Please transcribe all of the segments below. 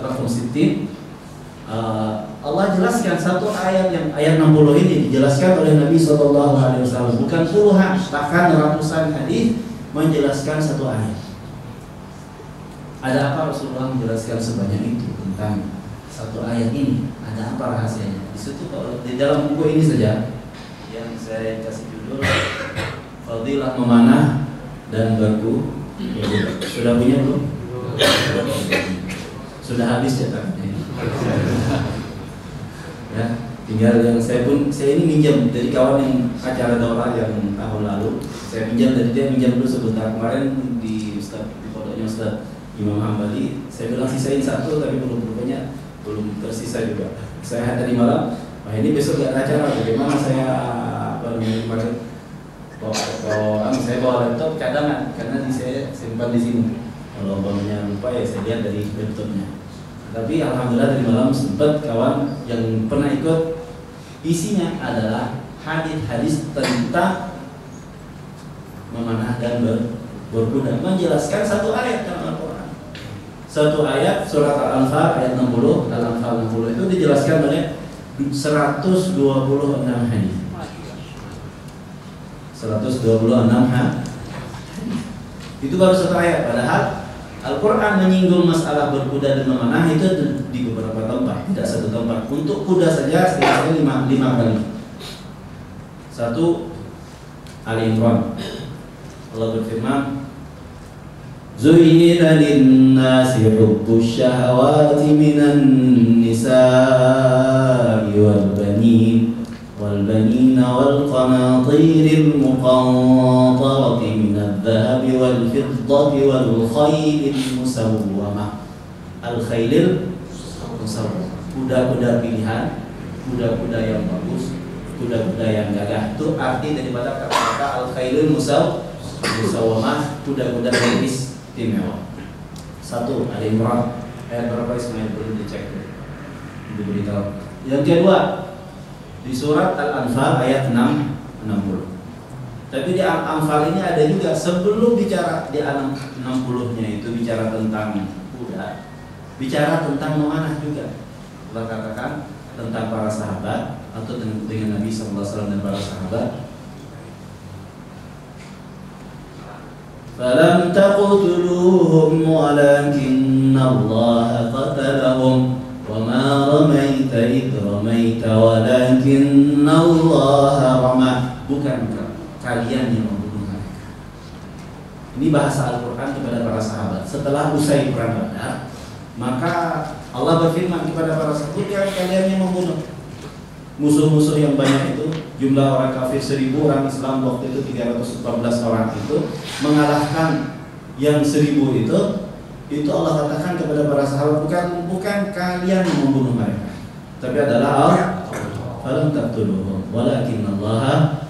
Raqam Sittin. Allah jelaskan satu ayat, yang ayat 60 ini dijelaskan oleh Nabi SAW, bukan puluhan, bahkan ratusan hadis menjelaskan satu ayat. Ada apa Rasulullah menjelaskan sebanyak itu tentang satu ayat ini? Ada apa rahasianya? Di situ di dalam buku ini saja yang saya kasih judul Fadilah Memanah dan Berku. Sudah punya belum? Sudah habis cetaknya. Ya, tinggal yang saya ini minjam dari kawan yang acara daurah yang tahun lalu. Saya pinjam dari dia, minjam dulu sebentar. Kemarin di pondoknya Ustaz Imam Hambali, saya bilang sisain satu, tapi rupanya belum tersisa juga. Saya tadi malam, wah ini besok gak ada acara, bagaimana saya kemarin saya bawa laptop cadangan karena saya simpan di sini. Kalau bangnya lupa ya saya lihat dari laptopnya. Tapi alhamdulillah tadi malam sempat kawan yang pernah ikut, isinya adalah hadis-hadis tentang memanah dan berkuda, menjelaskan satu ayat dalam Al-Quran. Satu ayat surat Al-Anfal ayat 60, Al-Anfal 60 itu dijelaskan oleh 126 hadis. 126 hadis. Itu baru satu ayat, padahal Al-Quran menyinggung masalah berkuda dan memanah itu di beberapa tempat, tidak satu tempat. Untuk kuda saja setidaknya 5 kali. Satu, Ali Imran. Allah berfirman, Zuyyina lin-nasi hubbus syahawati minan nisa'i wal banin والبنين والقناطير المقنطرة من الذهب والفضة والخيل المسومة. الخيل المسومة, kuda-kuda pilihan, kuda-kuda yang bagus, kuda-kuda yang gagah. Itu arti daripada kata-kata al-khailul musawwamah, kuda-kuda yang istimewa. Satu, Ali Imran ayat berapa Ismail, perlu dicek diberitahu. Yang kedua di surat Al-Anfal ayat 60. Tapi di Al-Anfal ini ada juga, sebelum bicara di 60-nya itu bicara tentang kuda, bicara tentang memanah juga. Allah katakan tentang para sahabat atau dengan Nabi SAW dan para sahabat. Falam taqtuluhum walakinna Allah qatalahum وَمَا رَمَيْتَ إِذْ رَمَيْتَ وَلَكِنَّ اللَّهَ رَمَى. Bukan kalian yang membunuh mereka. Ini bahasa Al-Quran kepada para sahabat. Setelah usai perang Badar, maka Allah berfirman kepada para sahabat, bukan kalian yang membunuh musuh-musuh yang banyak itu. Jumlah orang kafir 1000, orang Islam waktu itu 314 orang itu mengalahkan yang 1000 itu Allah katakan kepada para sahabat, bukan kalian yang membunuh mereka, tapi adalah Allah. Falam taqtuluhum walakinnallaha.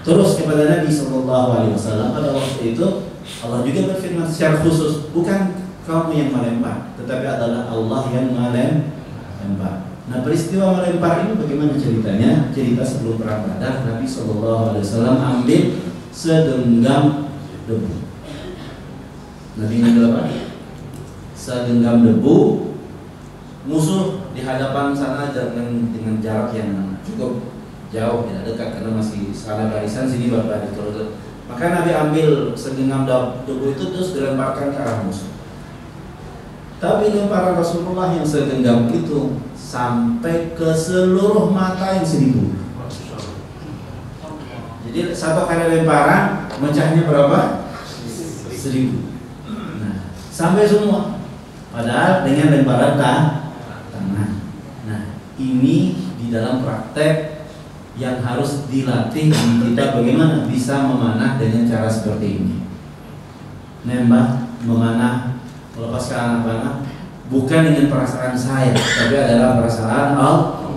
Terus kepada Nabi SAW pada waktu itu Allah juga berfirman secara khusus, bukan kamu yang melempar, tetapi adalah Allah yang melempar. Nah, peristiwa melempar ini bagaimana ceritanya? Cerita sebelum perang Badar, Nabi SAW ambil segenggam debu. Nabi ngambil apa? Segenggam debu. Musuh di hadapan sana dengan jarak yang cukup jauh, tidak dekat karena masih salah barisan, sini berbaris terus. Maka Nabi ambil segenggam debu itu terus dilemparkan ke arah musuh. Tapi lemparan Rasulullah yang segenggam itu sampai ke seluruh mata yang 1000. Jadi satu kali lemparan mecahnya berapa? 1000. Sampai semua, padahal dengan lemparan tangan. Nah, ini di dalam praktek yang harus dilatih kita, bagaimana bisa memanah dengan cara seperti ini. Nembak, memanah, melepaskan anak panah bukan dengan perasaan saya, tapi adalah perasaan Allah.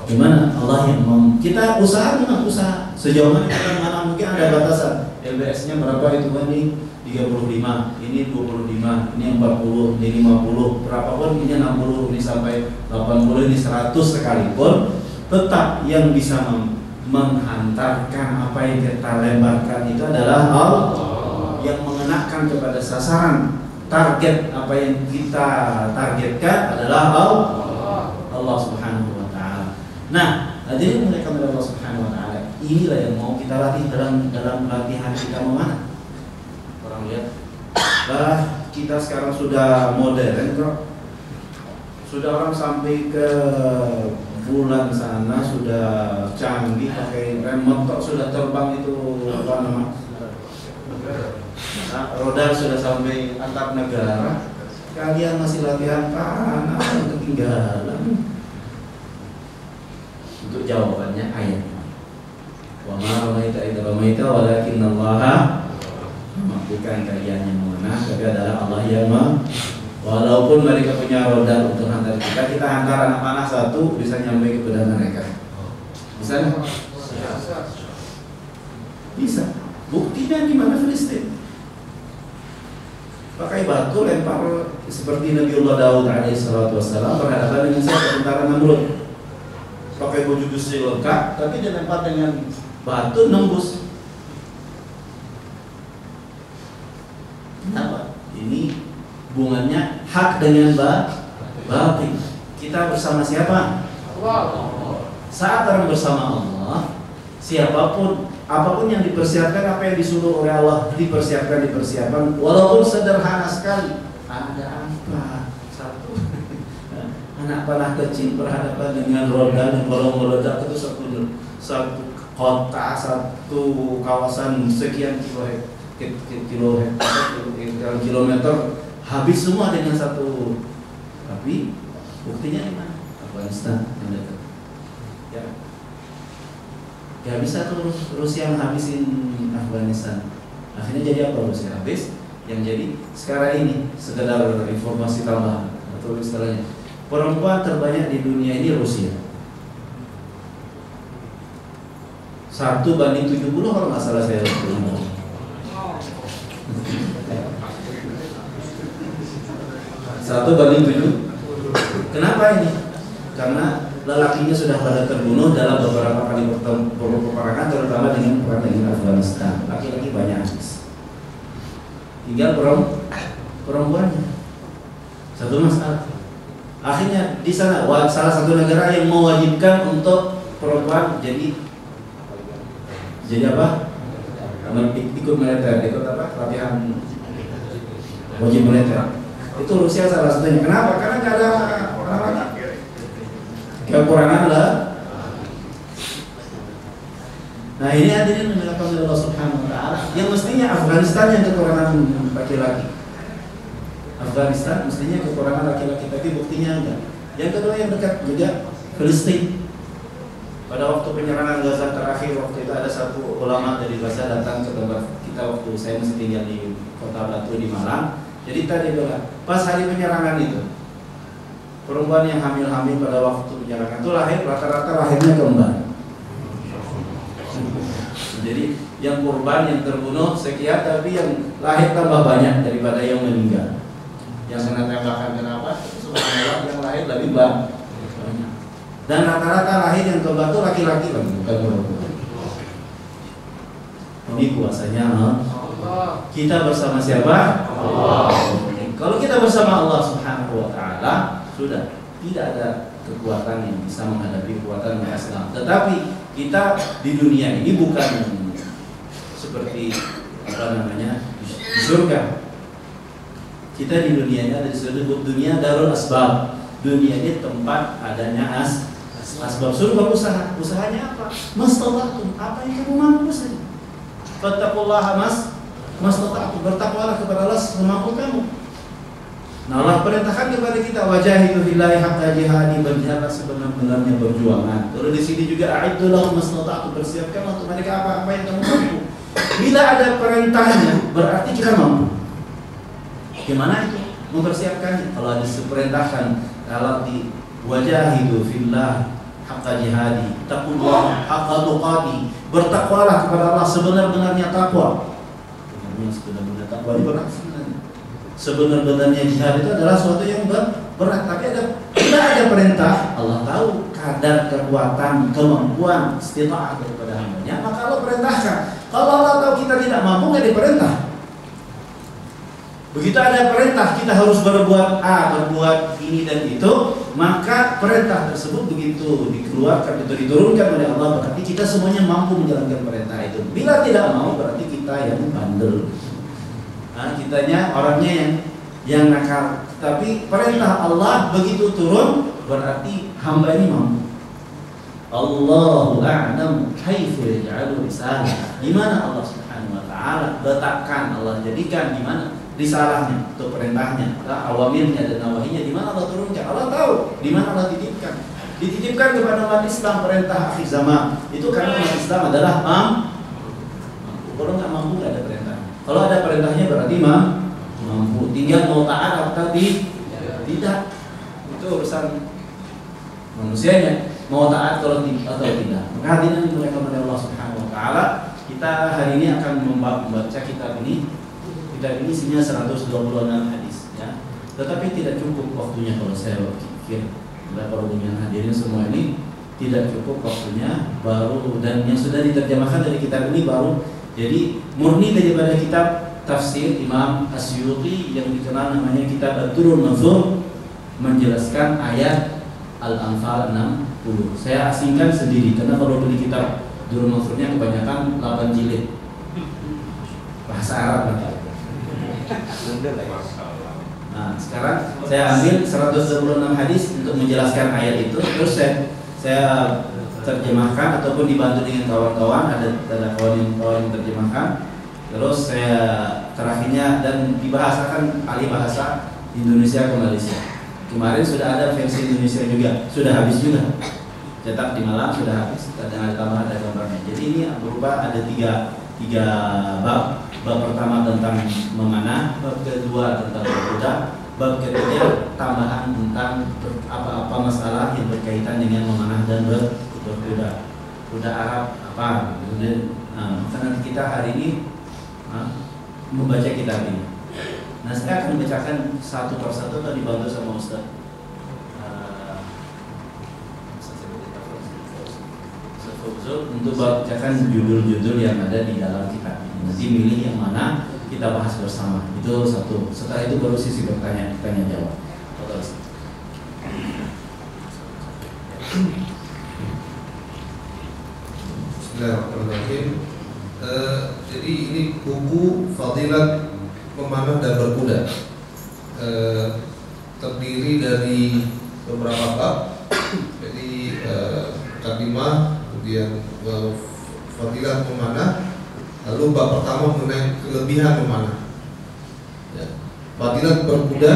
Gimana Allah yang kita usaha, memang usaha sejauh mana kita memanah. Mungkin ada batasan LBS-nya berapa, itu kan ini 35, ini 25, ini 40, ini 50, berapapun, ini 60, ini sampai 80, ini 100 sekalipun, tetap yang bisa menghantarkan apa yang kita lemparkan itu adalah Allah yang mengenakan kepada sasaran target apa yang kita targetkan adalah Allah Subhanahu wa taala. Nah, hadirin mereka oleh Allah Subhanahu wa taala. Inilah yang mau kita latih dalam latihan kita memanah. Orang lihat, kita sekarang sudah modern kok. Sudah orang sampai ke bulan sana sudah canggih pakai remote, sudah terbang itu apa namanya? Roda sudah sampai antar negara. Kalian masih latihan tanah, ketinggalan. Untuk jawabannya ayat. Wa ma ramaita idza ramaita walakinallaha, bukan kalian yang memanah, tapi adalah Allah yang walaupun mereka punya roda untuk hantar kita hantar anak panah satu bisa nyampe kepada mereka. Bisa? Bisa. Buktinya di mana? Filistin. Pakai batu lempar seperti Nabiullah Daud alaihissalatu wassalam berhadapan dengan tentara Namrud. Pakai baju besi lengkap, tapi dilempar dengan batu nembus. Kenapa? Ini hubungannya hak dengan batin. Kita bersama siapa? Allah. Saat orang bersama Allah, siapapun, apapun yang dipersiapkan, apa yang disuruh oleh Allah dipersiapkan, walaupun sederhana sekali. Ada apa? Satu anak panah kecil berhadapan dengan roda, dan kalau meledak itu satu kota, satu kawasan sekian kilometer habis semua dengan satu. Tapi buktinya di mana? Afghanistan yang dekat. Ya, gak bisa tuh Rusia menghabisin Afghanistan. Akhirnya jadi apa Rusia? Habis. Yang jadi sekarang ini sekedar informasi tambahan atau istilahnya, perempuan terbanyak di dunia ini Rusia. 1:70 kalau nggak salah saya. 1:7. Kenapa ini? Karena lelakinya sudah pada terbunuh dalam beberapa kali peperangan, terutama dengan perang dengan Afghanistan. Laki-laki banyak habis. Tinggal perempuannya. Satu masalah. Akhirnya di sana salah satu negara yang mewajibkan untuk perempuan jadi apa? Ikut militer, ikut apa? Latihan wajib militer. Itu Rusia salah satunya. Kenapa? Karena nggak ada orang lagi. Kekurangan lah. Nah ini hadirin dilakukan oleh Allah Subhanahu Wa Taala. Yang mestinya Afghanistan yang kekurangan laki-laki. Afghanistan mestinya kekurangan laki-laki, tapi buktinya enggak. Yang kedua yang dekat juga Filistin. Pada waktu penyerangan Gaza terakhir, waktu itu ada satu ulama dari Gaza datang ke tempat kita waktu saya masih tinggal di Kota Batu di Malang. Jadi tadi bilang, pas hari penyerangan itu, perempuan yang hamil-hamil pada waktu penyerangan itu lahir rata-rata lahirnya kembar. Jadi yang korban yang terbunuh sekian, tapi yang lahir tambah banyak daripada yang meninggal. Yang kena tembakan kenapa? Subhanallah, yang lahir lebih banyak. Dan rata-rata lahir yang kembar itu laki-laki lagi, bukan perempuan. Ini kuasanya Allah. Kita bersama siapa? Allah. Kalau kita bersama Allah Subhanahu Wa Taala, sudah tidak ada kekuatan yang bisa menghadapi kekuatan Islam. Tetapi kita di dunia ini bukan seperti apa namanya di surga. Kita di dunia ini ada disebut dunia darul asbab. Dunia ini tempat adanya asbab. Surga usahanya apa? Mastata'tum, apa yang kamu mampu saja. Fattaqullaha mastata'tum, bertakwalah kepada Allah semampu kamu. Nah Allah perintahkan kepada kita wajahidu fillahi haqqa jihadi, berjihadlah sebenar-benarnya perjuangan. Lalu di sini juga a'iddu lahum mastata'tum, persiapkan untuk mereka apa yang kamu mampu. Bila ada perintahnya berarti kita mampu. Gimana itu mempersiapkannya? Kalau diperintahkan, kalau di wajahidu fillah haqqa jihadi, taqullah haqqa tuqati, bertakwalah kepada Allah sebenar-benarnya takwa. Sebenar-benarnya takwa itu berat sebenarnya. Sebenar-benarnya jihad itu adalah sesuatu yang berat, tapi tidak ada perintah. Allah tahu kadar kekuatan, kemampuan, istita'ah daripada hambanya, maka Allah perintahkan. Kalau Allah tahu kita tidak mampu, nggak diperintah. Begitu ada perintah kita harus berbuat A, berbuat ini dan itu, maka perintah tersebut begitu dikeluarkan atau diturunkan oleh Allah, berarti kita semuanya mampu menjalankan perintah itu. Bila tidak mau, berarti kita yang bandel. Nah, kitanya orangnya yang nakal. Tapi perintah Allah begitu turun, berarti hamba ini mampu. Allahu a'lam haitsu yaj'alu risalah. Di mana Allah Subhanahu wa taala letakkan, Allah jadikan di mana risalahnya atau perintahnya, awamirnya dan nawahinya, di mana Allah turunkan. Allah tahu di mana Allah titipkan. Dititipkan kepada umat Islam perintah akhir zaman. Itu karena umat Islam adalah mampu. Kalau nggak mampu nggak ada perintahnya. Kalau ada perintahnya berarti mampu. Tinggal mau taat atau tidak. Itu urusan manusianya. Mau taat kalau atau tidak. Maka hadirin dimuliakan oleh Allah Subhanahu wa taala, kita hari ini akan membaca kitab ini. Kitab ini isinya 126 hadis ya. Tetapi tidak cukup waktunya kalau saya pikir. Kalau dengan hadirin semua ini tidak cukup waktunya, baru dan yang sudah diterjemahkan dari kitab ini baru. Jadi murni daripada kitab tafsir Imam Asyuti yang dikenal namanya kitab Ad-Durrul Mansur, menjelaskan ayat Al-Anfal 60. Saya asingkan sendiri karena kalau beli kitab Durrul Mansurnya kebanyakan 8 jilid bahasa Arab. Nah, sekarang saya ambil 126 hadis untuk menjelaskan ayat itu, terus saya terjemahkan ataupun dibantu dengan kawan-kawan, ada kawan yang terjemahkan, terus saya terakhirnya dan dibahasakan alih bahasa Indonesia ke Malaysia. Kemarin sudah ada versi Indonesia juga, sudah habis juga, cetak di Malang sudah habis, ada tambah ada gambarnya. Jadi ini berupa ada tiga bab. Bab pertama tentang memanah, bab kedua tentang berkuda, bab ketiga tambahan tentang apa-apa masalah yang berkaitan dengan memanah dan berkuda. Kuda Arab apa? Nah, karena kita hari ini membaca kitab ini. Nah, saya akan membacakan satu persatu atau dibantu sama Ustaz. Untuk bacakan judul-judul yang ada di dalam kitab ini. Nanti milih yang mana kita bahas bersama. Itu satu. Setelah itu baru sisi tanya jawab. Bismillahirrahmanirrahim. Jadi ini buku Fadilat Memanah dan Berkuda. Terdiri dari beberapa bab. Jadi mukadimah, kemudian Fadilat Memanah, lalu bab pertama mengenai kelebihan memanah ya. Fadilat Berkuda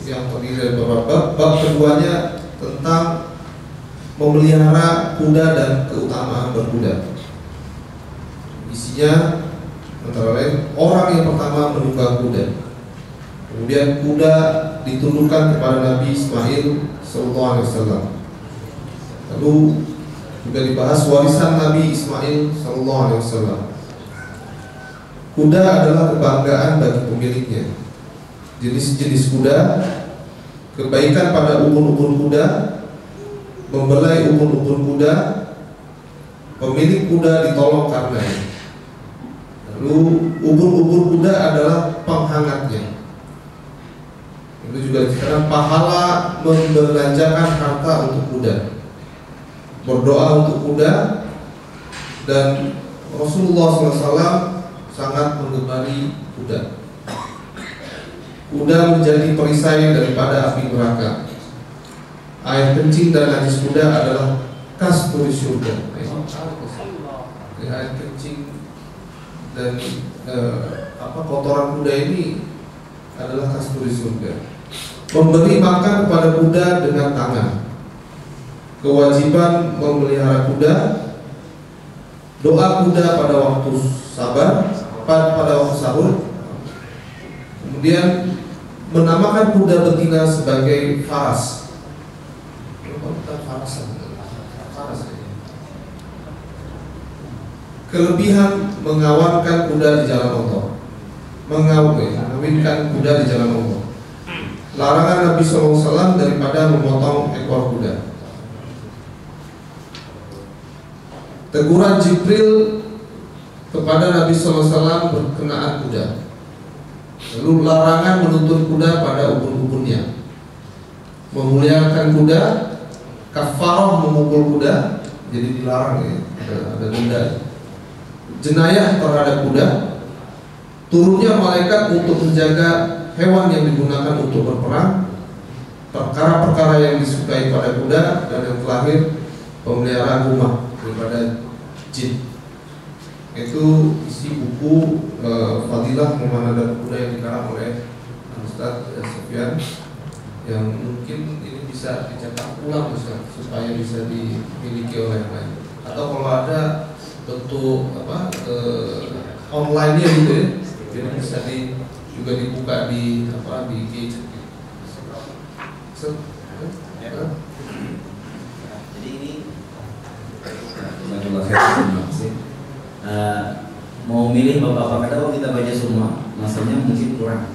yang terdiri dari beberapa bab. Bab keduanya tentang memelihara kuda dan keutamaan berkuda. Isinya antara lain orang yang pertama menunggang kuda, kemudian kuda ditundukkan kepada Nabi Ismail SAW. Lalu juga dibahas warisan Nabi Ismail SAW. Kuda adalah kebanggaan bagi pemiliknya. Jenis-jenis kuda, kebaikan pada ubun-ubun kuda, membelai ubun-ubun kuda, pemilik kuda ditolong karenanya. Lalu ubun-ubun kuda adalah penghangatnya. Itu juga dikatakan pahala membelanjakan harta untuk kuda, berdoa untuk kuda, dan Rasulullah SAW sangat menggemari kuda. Kuda menjadi perisai daripada api neraka. Air kencing dan najis kuda adalah kasturi surga. Air kencing dan kotoran kuda ini adalah kasturi surga. Memberi makan kepada kuda dengan tangan. Kewajiban memelihara kuda, doa kuda pada waktu sabar, pada waktu sahur, kemudian menamakan kuda betina sebagai faras. Kelebihan mengawinkan kuda di jalan Allah, mengawinkan kuda di jalan Allah. Larangan Nabi SAW daripada memotong ekor kuda. Teguran Jibril kepada Nabi SAW berkenaan kuda. Lalu larangan menuntun kuda pada ubun-ubunnya. Memuliakan kuda, kafarah memukul kuda, jadi dilarang ya, ada denda. Jenayah terhadap kuda, turunnya malaikat untuk menjaga hewan yang digunakan untuk berperang, perkara-perkara yang disukai pada kuda, dan yang terakhir pemeliharaan rumah daripada jin. Itu isi buku Fadilah Memanadab Kuda yang dikarang oleh Ustaz Sufyan, yang mungkin ini bisa dicetak ulang Ustaz, supaya bisa dimiliki oleh yang lain. Atau kalau ada bentuk online-nya gitu ya, jadi bisa juga dibuka di gadget. Jadi ini terima kasih. Mau milih bapak-bapak kadang kita baca semua, masanya mungkin kurang.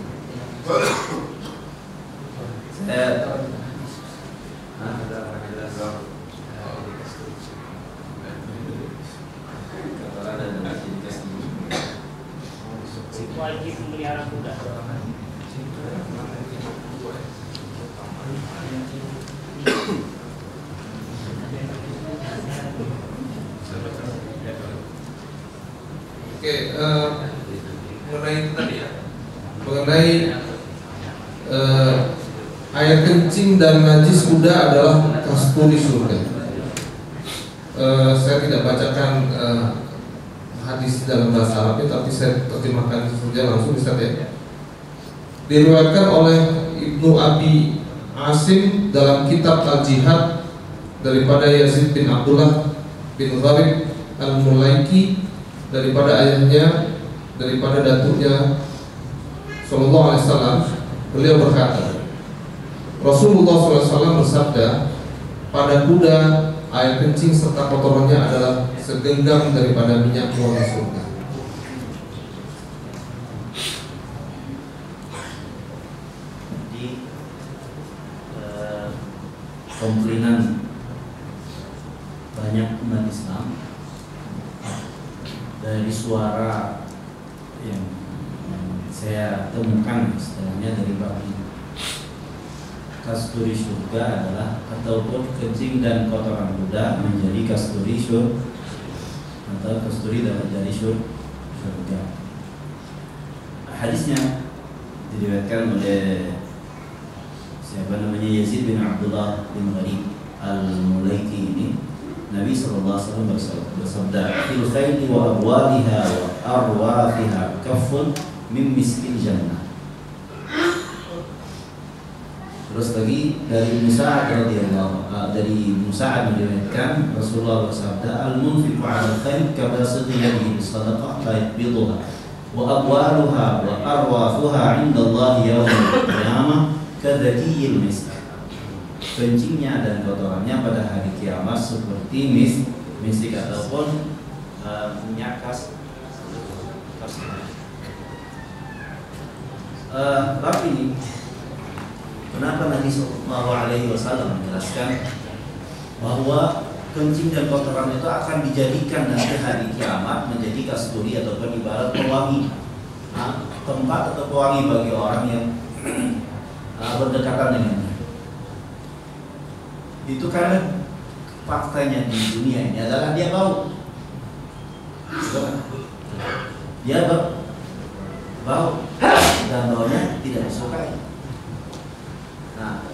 Wajib memelihara kuda. Oke, mengenai itu tadi ya, mengenai air kencing dan najis kuda adalah kasturi surga. Saya tidak bacakan hadis dalam bahasa Arabnya, tapi saya terjemahkan saja langsung Ustaz ya. Diriwayatkan oleh Ibnu Abi Asim dalam kitab Al-Jihad daripada Yazid bin Abdullah bin Gharib Al-Mulaiki, daripada ayahnya, daripada datuknya Sallallahu Alaihi Wasallam, beliau berkata, Rasulullah SAW bersabda, pada kuda air kencing serta kotorannya adalah segenggam daripada minyak wangi surga. Jadi komplainan banyak umat Islam dari suara yang saya temukan setelahnya dari bab ini. Kasturi surga adalah ataupun kencing dan kotoran kuda menjadi kasturi surga atau kasturi dari surga. Hadisnya diriwayatkan oleh siapa namanya Yazid bin Abdullah bin Gharib Al-Mulaiki ini. Nabi SAW bersabda, fil khayli wa abwaliha wa arwafiha kafun min miskil jannah. Terus lagi dari Musa meriwayatkan Rasulullah bersabda, al-munfiqu 'ala al-khayl kabasiti yadihi bis-sadaqah fa yaqbiduha wa abwaluha wa arwafuha 'inda Allah yaumil qiyamah kadzakiyyil misk. Kencingnya dan kotorannya pada hari kiamat seperti misik ataupun minyak bab ini kenapa Nabi Sallallahu Alaihi Wasallam menjelaskan bahwa kencing dan kotoran itu akan dijadikan nanti hari kiamat menjadi kasturi ataupun ibarat pewangi, tempat atau pewangi bagi orang yang berdekatan dengannya. Itu karena faktanya di dunia ini adalah dia bau. Dia bau dan baunya tidak disukai. Nah,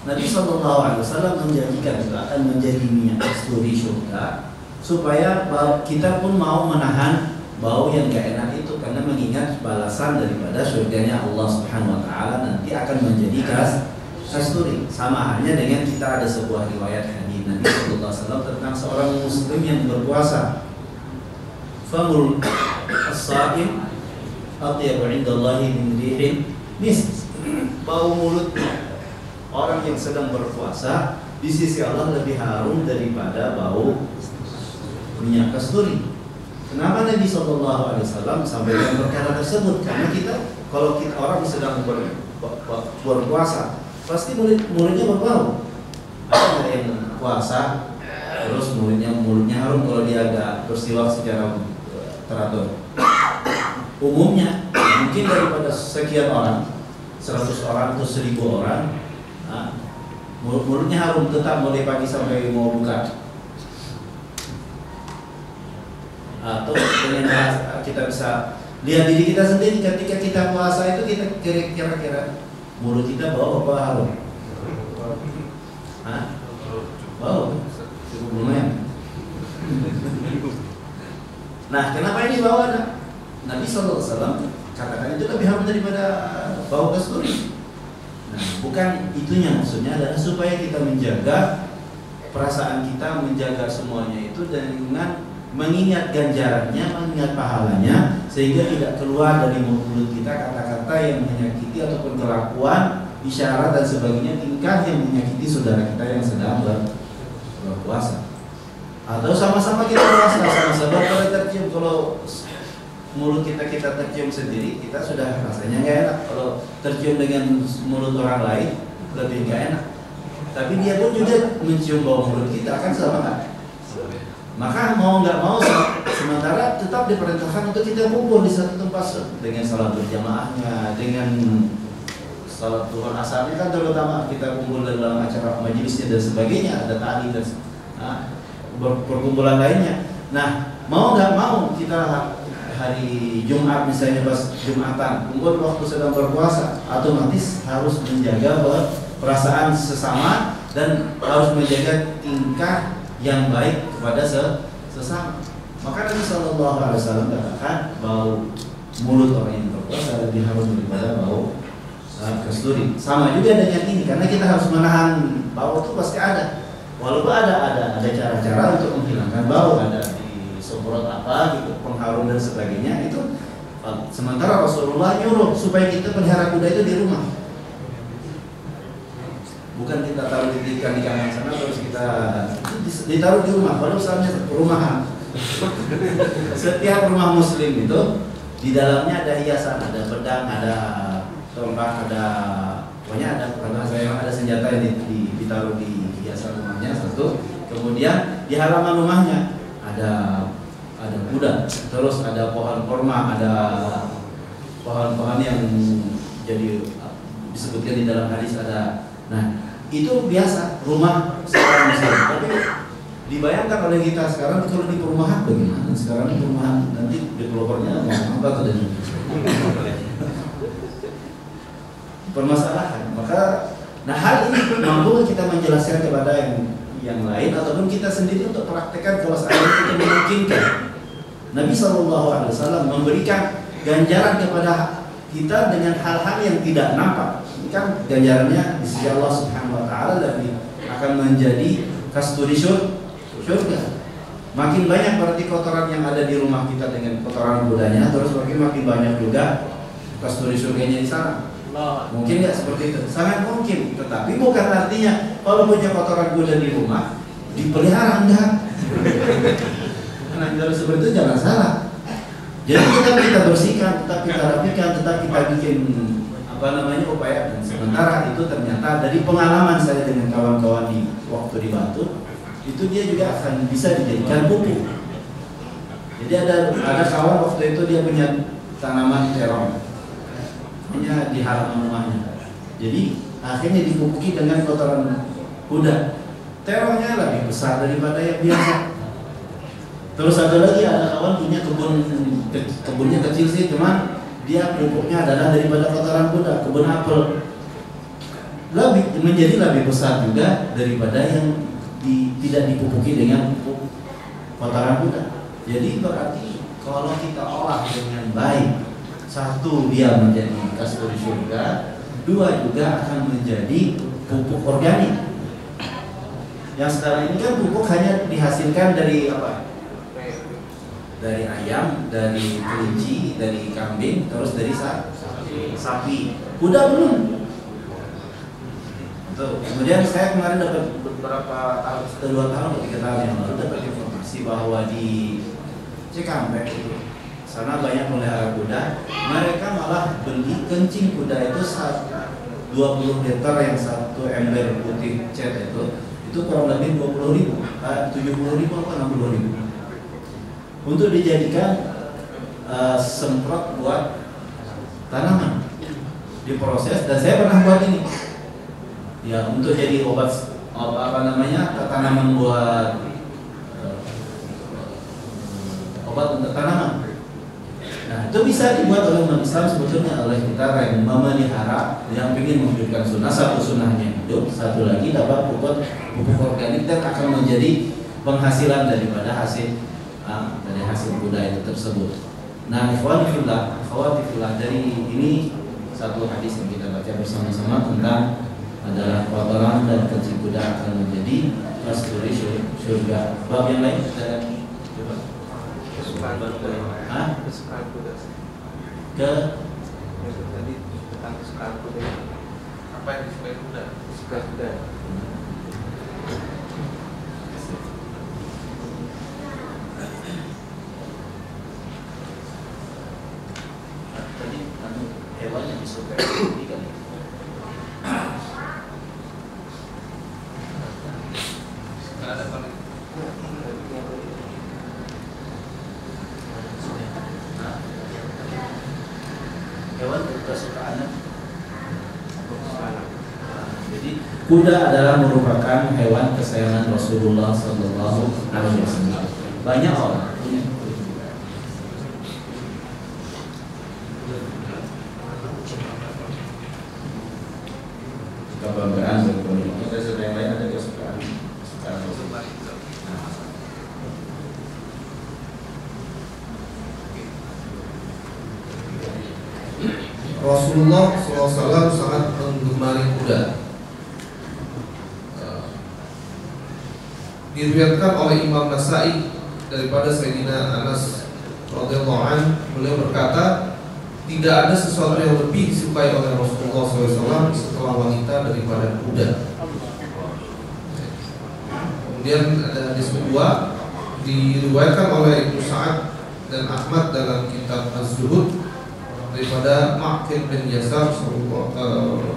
Nabi SAW menjanjikan juga akan menjadi minyak kasturi surga supaya kita pun mau menahan bau yang gak enak itu, karena mengingat balasan daripada surganya Allah Subhanahu Wa Taala nanti akan menjadi kasturi. Sama halnya dengan kita ada sebuah riwayat hadis Nabi SAW tentang seorang muslim yang berpuasa. Famul as-sa'im atyabu 'inda Allah min rihin misk. Bau mulut orang yang sedang berpuasa di sisi Allah lebih harum daripada bau minyak kasturi. Kenapa Nabi SAW sampaikan perkara tersebut? Karena kalau kita orang sedang berpuasa pasti mulutnya berbau. Ada yang puasa terus mulutnya harum kalau dia agak bersiwak secara teratur. Umumnya mungkin daripada sekian orang, 100 orang atau 1000 orang, mulutnya harum tetap mulai pagi sampai mau buka. Atau dengan kita bisa lihat diri kita sendiri ketika kita puasa itu, kita kira-kira mulut kita bau apa harum? Bau, cukup lumayan. Nah, kenapa ini bau ada? Nabi SAW katakan itu lebih harum daripada bau kasturi. Nah, bukan itunya, maksudnya adalah supaya kita menjaga perasaan kita, menjaga semuanya itu dengan mengingat ganjarannya, mengingat pahalanya, sehingga tidak keluar dari mulut kita kata-kata yang menyakiti ataupun kelakuan, isyarat dan sebagainya, tingkah yang menyakiti saudara kita yang sedang berpuasa. Atau sama-sama kita puasa, sama-sama kalau tercium, kalau mulut kita tercium sendiri, kita sudah rasanya nggak enak. Kalau tercium dengan mulut orang lain lebih nggak enak. Tapi dia pun juga mencium bau mulut kita, kan sama nggak? Maka mau nggak mau, sementara tetap diperintahkan untuk kita kumpul di satu tempat dengan salat berjamaahnya, dengan salat duhur asarnya, kan terutama kita kumpul dalam acara majelisnya dan sebagainya, ada tali dan perkumpulan lainnya. Nah, mau nggak mau kita hari Jumat misalnya pas Jumatan kumpul waktu sedang berpuasa, otomatis harus menjaga perasaan sesama dan harus menjaga tingkah yang baik kepada sesama. Maka Nabi SAW katakan bau mulut orang yang berpuasa lebih harum daripada bau kasturi. Sama juga dengan ini, karena kita harus menahan bau itu pasti ada. Walaupun ada cara-cara untuk menghilangkan bau, ada disemprot apa gitu, pengharum dan sebagainya itu. Sementara Rasulullah nyuruh supaya kita pelihara kuda itu di rumah. Bukan kita taruh di kandang sana terus kita ditaruh di rumah. Kalau misalnya rumahan, setiap rumah Muslim itu di dalamnya ada hiasan, ada pedang, ada tombak, pokoknya ada senjata yang ditaruh di hiasan rumahnya satu. Kemudian di halaman rumahnya ada kuda, terus ada pohon kurma, ada pohon-pohon yang jadi disebutkan di dalam hadis ada. Nah, itu biasa rumah seorang Muslim. Tapi dibayangkan oleh kita sekarang kalau di perumahan bagaimana? Sekarang di perumahan nanti developernya mau apa tuh dan permasalahan. Maka, nah hal ini mampu kita menjelaskan kepada yang lain ataupun kita sendiri untuk praktekkan kalau seandainya kita memungkinkan. Nabi SAW memberikan ganjaran kepada kita dengan hal-hal yang tidak nampak. Ini kan ganjarannya di sisi Allah Subhanahu Wa Taala dan akan menjadi kasturi surga. Makin banyak berarti kotoran yang ada di rumah kita dengan kotoran kudanya, terus makin banyak juga kasturi surganya di sana. Mungkin nggak seperti itu? Sangat mungkin. Tetapi bukan artinya kalau punya kotoran kuda di rumah dipelihara, enggak. Nah, kalau seperti itu jangan salah. Jadi kita bersihkan, tetap kita rapikan, tetap kita bikin upaya. Dan sementara itu ternyata dari pengalaman saya dengan kawan-kawan di waktu di Batu, itu dia juga akan bisa dijadikan pupuk. Jadi ada kawan waktu itu dia punya tanaman terong, hanya di halaman rumahnya. Jadi akhirnya dipupuki dengan kotoran kuda. Terongnya lebih besar daripada yang biasa. Terus ada lagi kawan punya kebunnya kecil sih, cuman dia pupuknya adalah daripada kotoran kuda, kebun apel. Menjadi lebih besar juga daripada yang tidak dipupuki dengan pupuk kotoran kuda. Jadi berarti kalau kita olah dengan baik, satu dia menjadi kasturi surga, dua juga akan menjadi pupuk organik. Yang sekarang ini kan pupuk hanya dihasilkan dari apa? Dari ayam, dari kelinci, dari kambing, terus dari sapi. Kuda belum. Tuh. Kemudian saya kemarin dapat beberapa tahun, 2 tahun atau 3 tahun yang lalu dapat informasi bahwa di Cikampek itu sana banyak melihara kuda. Mereka malah beli kencing kuda itu 20 liter yang satu ember putih cat itu kurang lebih 20.000, 70.000 atau 60.000. Untuk dijadikan semprot buat tanaman, diproses, dan saya pernah buat ini ya untuk jadi obat tanaman buat obat untuk tanaman. Nah, itu bisa dibuat oleh umat Islam sebetulnya oleh kita yang memelihara, yang ingin mewujudkan sunnah. Satu sunnahnya hidup, satu lagi dapat pupuk organik dan akan menjadi penghasilan daripada hasil dari hasil kuda itu tersebut. Nah, ikhwani fillah, akhwati fillah, dari ini satu hadis yang kita baca bersama-sama tentang adalah kotoran dan kencing kuda akan menjadi kasturi surga. Bab yang lain kita coba. Kesukaan kuda. Kesukaan kuda. Tadi tentang kesukaan kuda. Apa yang disukai kuda? Kesukaan kuda. Tadi hewan yang disukai kan? Hewan kesukaannya. Jadi kuda adalah merupakan hewan kesayangan Rasulullah Sallallahu Alaihi Wasallam. Banyak orang punya. Kebanggaan berpemilik. Ada yang lain ada kesukaan. Rasulullah SAW sangat menggemari kuda. Diriwayatkan oleh Imam Nasai daripada Sayyidina Anas radhiyallahu anhu, beliau berkata, tidak ada sesuatu yang lebih disukai oleh Rasulullah SAW setelah wanita daripada kuda. Kemudian ada hadis kedua diriwayatkan oleh Ibnu Sa'ad dan Ahmad dalam kitab Az-Zuhud daripada Ma'qil bin Yasar sallallahu alaihi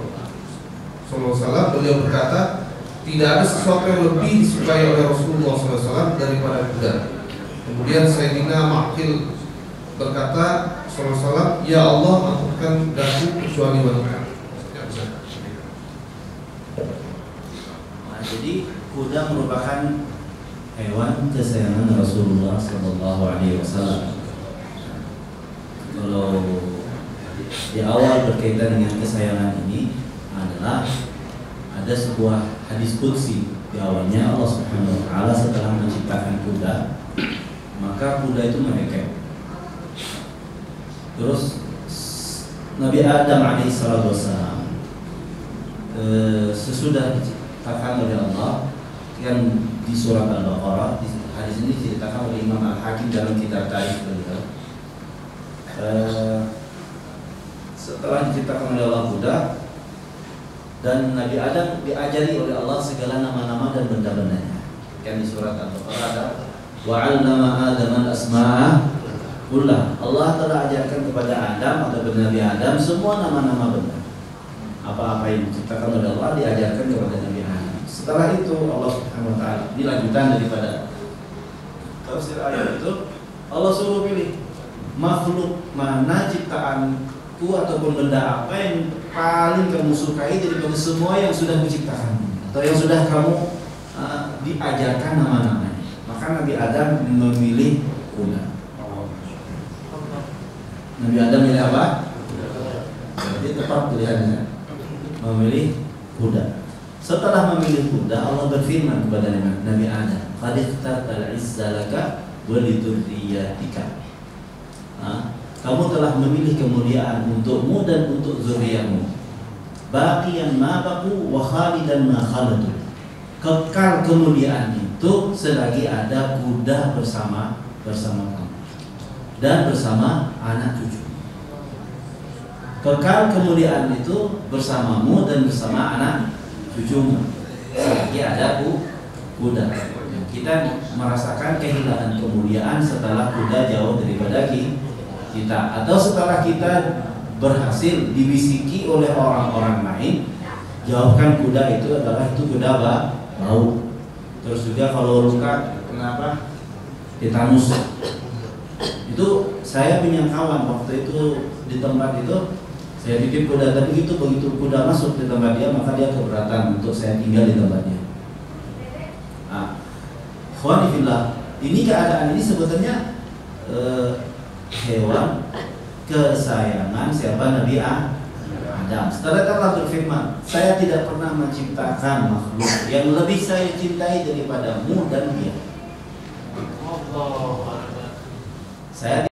wasallam, beliau berkata, tidak ada sesuatu yang lebih disukai oleh Rasulullah SAW daripada kuda. Kemudian Sayyidina Ma'qil berkata sallallahu alaihi wasallam, ya Allah, mampukan daku kecuali wanita. Nah, jadi kuda merupakan hewan kesayangan Rasulullah Sallallahu Alaihi Wasallam. Kalau di awal berkaitan dengan kesayangan ini adalah ada sebuah hadis qudsi. Di awalnya Allah Subhanahu Wa Taala setelah menciptakan kuda, maka kuda itu mengekek. Terus Nabi Adam alaihissalam sesudah diciptakan oleh Allah, yang di surat Al-Baqarah, di hadis ini diceritakan oleh Imam Al-Hakim dalam kitab Tarikh beliau. Setelah diciptakan oleh Allah kuda, dan Nabi Adam diajari oleh Allah segala nama-nama dan benda-bendanya. Kan di surat Al-Baqarah ada wa'allama Adam al-asma'a kullah. Allah telah ajarkan kepada Adam atau Nabi Adam semua nama-nama benda. Apa-apa yang diciptakan oleh Allah diajarkan kepada Nabi Adam. Setelah itu Allah Subhanahu Wa Taala, dilanjutan daripada tafsir ayat itu, Allah suruh pilih makhluk mana ciptaanku ataupun benda apa yang paling kamu sukai daripada semua yang sudah kuciptakan atau yang sudah kamu diajarkan nama-namanya. Maka Nabi Adam memilih kuda. Nabi Adam memilih apa? Jadi tepat pilihannya, memilih kuda. Setelah memilih kuda, Allah berfirman kepada Nabi Adam, "Qad ikhtartal 'izza laka wa lidzurriyyatika." Kamu telah memilih kemuliaan untukmu dan untuk zuriatmu. Baqiyan ma baqu wa khalidan ma khaladu. Kekal kemuliaan itu selagi ada kuda bersama kamu dan bersama anak cucu. Kekal kemuliaan itu bersamamu dan bersama anak cucumu selagi ada kuda. Kita merasakan kehilangan kemuliaan setelah kuda jauh daripada kita, atau setelah kita berhasil dibisiki oleh orang-orang lain, jawabkan kuda itu adalah kuda bau. Terus juga kalau luka kenapa tetanus. Itu saya punya kawan waktu itu di tempat itu Saya titip kuda, tapi begitu kuda masuk di tempat dia, maka dia keberatan untuk saya tinggal di tempatnya. Khawanibillah, ini keadaan ini sebetulnya hewan kesayangan siapa? Nabi Adam. Setelah Allah berfirman, saya tidak pernah menciptakan makhluk yang lebih saya cintai daripadamu dan dia. Allah. Saya